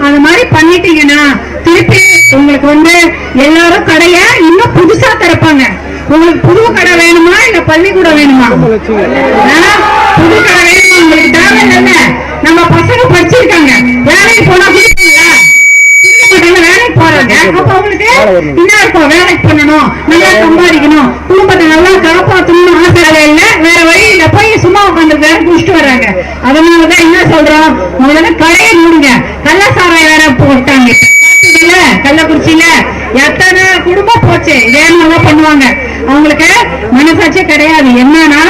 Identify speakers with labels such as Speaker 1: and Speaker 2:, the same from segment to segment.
Speaker 1: அது மாதிரி பண்ணிட்டீங்கன்னா திருப்பி உங்களுக்கு எல்லாரும் கடைய இன்னும் புதுசா திறப்பாங்க. உங்களுக்கு புது கடை வேணுமா இல்ல பள்ளிக்கூடம் வேணுமா? புது கடை வேணுமா? உங்களுக்கு தேவை இல்ல. நம்ம பசங்க படிச்சிருக்காங்க, வேலைக்கு போனா கொடுப்பாங்களா? வேலைக்கு போறாங்க. அப்ப அவங்களுக்கு என்ன இருக்கும்? வேலைக்கு பண்ணணும், நல்லா சம்பாதிக்கணும், குடும்பத்தை நல்லா காப்பாற்றணும்னு ஆசை இல்ல. வேற வழியில போய் சும்மா உட்காந்து வேலை குடிச்சிட்டு வர்றாங்க. அதனாலதான் என்ன சொல்றோம், முதல்ல கடையை மூடுங்க. கள்ளசாராயம் வேற போட்டாங்க கள்ளக்குறிச்சியில, எத்தனை குடும்பம் போச்சு. இதே மாதிரிதான் பண்ணுவாங்க. அவங்களுக்கு மனசாட்சியே கிடையாது. என்னன்னா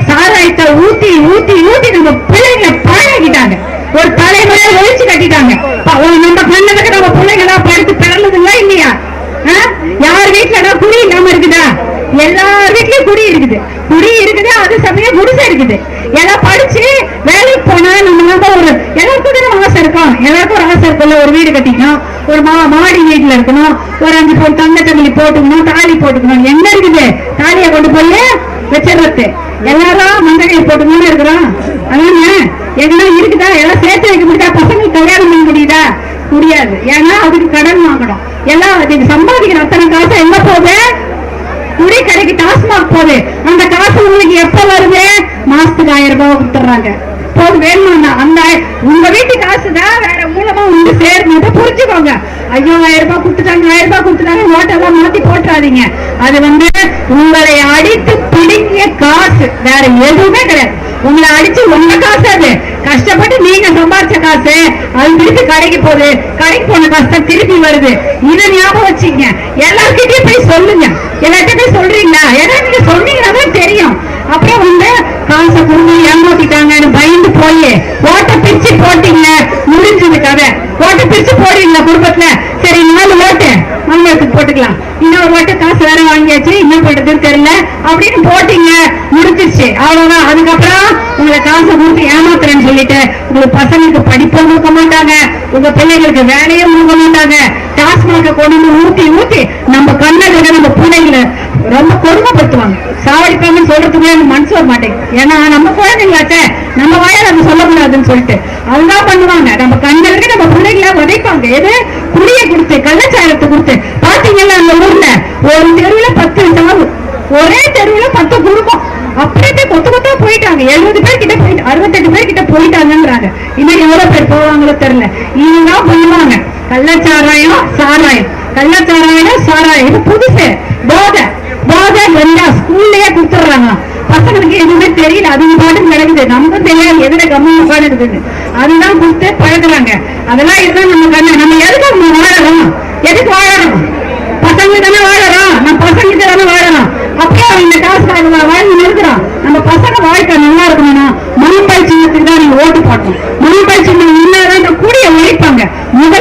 Speaker 1: சாராயத்தை ஊத்தி ஊத்தி ஊத்தி நம்ம பிள்ளைங்களை பழகிட்டாங்க. ஒரு தலைமுறையை ஒழிச்சு கட்டிட்டாங்க. நம்ம கண்ணதுக்கு நம்ம பிள்ளைங்களா படித்து பிறந்ததுங்களா இல்லையா? யார் வீட்டுல குடி இல்லாம இருக்குதா? எல்லார் வீட்லயும் குடி இருக்குது. குடி இருக்குது, அது சமயம் குடிசை இருக்குது. எல்லாம் படிச்சு வேலைக்கு போனா நம்ம ஒரு எல்லாருக்கும் ஆசை இருக்கும். எல்லாருக்கும் ஒரு ஆசை இருக்குல்ல, ஒரு வீடு கட்டிக்கணும், ஒரு மாடி வீட்டுல இருக்கணும், ஒரு 5 பொன் தங்க தங்கி போட்டுக்கணும், தாலி போட்டுக்கணும். என்ன இருக்குது? தாலியை கொண்டு போய் வச்சிடறது. எல்லாரும் மண்டகையை போட்டுக்கணும்னு இருக்கிறோம். அதான எங்கன்னா இருக்குதா? எல்லாம் சேர்த்து வைக்க முடியுதா? பசங்களுக்கு கல்யாணம் பண்ண முடியுதா? முடியாது. ஏன்னா அதுக்கு கடன் வாங்கணும். எல்லாம் அதுக்கு சம்பாதிக்கிற அத்தனை காசு எங்க போகுது? குடி கடைக்கு டாஸ்மாக் போகுது. அந்த காசு உங்களுக்கு எப்ப வருது? மாசத்துக்கு 1000 ரூபாய் கொடுத்துறாங்க. போது வேணும்னா அந்த உங்க வீட்டு காசுதான் வேற மூலமா உங்களுக்கு சேர்ந்து புரிஞ்சுக்கோங்க. ஐயோ 1000 ரூபாய் கொடுத்துட்டாங்க, 1000 ரூபாய் கொடுத்துட்டாங்க, ஓட்டெல்லாம் மாத்தி போட்டுறாதீங்க. அது உங்களை அடித்து பிடிங்கிய காசு, வேற எதுவுமே கிடையாது. உங்களை அடிச்சு உங்க காசு, அது கஷ்டப்பட்டு நீங்க சம்பாதிச்ச காசு, அது திருப்பி கடைக்கு போகுது. கடைக்கு போன காசு திருப்பி வருது. இதை ஞாபகம் வச்சுங்க. எல்லார்கிட்டயும் போய் சொல்லுங்க. எல்லார்கிட்ட போய் சொல்றீங்களா? ஏன்னா நீங்க சொன்னீங்கன்னா தெரியும். அப்புறம் காசை கொடுத்து ஏமாத்திட்டாங்கன்னு பயந்து போய் ஓட்ட பிரிச்சு போட்டீங்க, முடிஞ்சது கதை. ஓட்ட பிரிச்சு போடுவீங்களா குடும்பத்துல? சரி 4 ஓட்டு அவங்களுக்கு போட்டுக்கலாம், இன்னொரு ஓட்டு காசு வேற வாங்கியாச்சு, என்ன பண்றதுன்னு தெரியல அப்படின்னு போட்டீங்க, முடிஞ்சிருச்சு, அவ்வளவுதான். அதுக்கப்புறம் உங்களை காசை கொடுத்து ஏமாத்துறேன்னு சொல்லிட்டு உங்களுக்கு பசங்களுக்கு படிப்பும் கொடுக்க மாட்டாங்க, உங்க பிள்ளைங்களுக்கு வேலையும் கொடுக்க மாட்டாங்க. டாஸ்மாக கொண்டு ஊத்தி ஊத்தி நம்ம கண்ணதுக்கு நம்ம பிள்ளைங்களை ரொம்ப கொடுமைப்படுத்துவாங்க, சாவடிப்பாங்கன்னு சொல்றதுக்கு மனசு வர மாட்டேங்குது. ஏன்னா நம்ம குழந்தைங்களாச்சே, நம்ம வாயால நம்ம சொல்லக்கூடாதுன்னு சொல்லிட்டு அதுதான் பண்ணுவாங்க. நம்ம கண்ணதுக்கு நம்ம பிள்ளைகளை உதைப்பாங்க. எது? குடியை கொடுத்து, கள்ளச்சாரத்தை கொடுத்து. பாத்தீங்கன்னா அந்த ஊர்ல ஒரு தெருவுல 10 சாவு, ஒரே தெருவுல 10 குடும்பம் அப்படியே கொத்து கொத்தா போயிட்டாங்க. 70 பேர் கிட்ட போயிட்டு 68 பேர் கிட்ட போயிட்டாங்கிறாங்க. இன்னும் எவ்வளவு பேர் போவாங்களோ தெரியல. இதுதான் பண்ணுவாங்க. கள்ளச்சாராயம், சாராயம், கள்ளச்சாராயம், சாராயம். இது புதுசு. போதை போதை எல்லாம் ஸ்கூல்லயே கொடுத்துடுறாங்க. பசங்களுக்கு எதுவுமே தெரியல, அதுக்கு பாட்டுக்கு நடக்குது. நமக்கும் தெரியாது எதுல கம்மி இருக்குதுன்னு. அதுதான் கொடுத்து பழகுறாங்க. அதெல்லாம் இதுதான் நம்ம கண்ணு. நம்ம எதுக்கு நம்ம வாழறோம்? எதுக்கு வாழறோம்? பசங்க தானே வாழறோம். நம்ம பசங்களுக்கு தானே வாழறோம். அப்படியே அவங்க காசு வாழ்ந்து இருக்கிறோம். நம்ம பசங்க வாழ்க்கை நல்லா இருக்கணும்னா மணிப்பாய் சின்னத்துக்கு தான் நீங்க ஓட்டு போட்டோம். மணிப்பாய் சின்னம் இல்லாதான் இந்த கூடிய உழைப்பாங்க. முதல்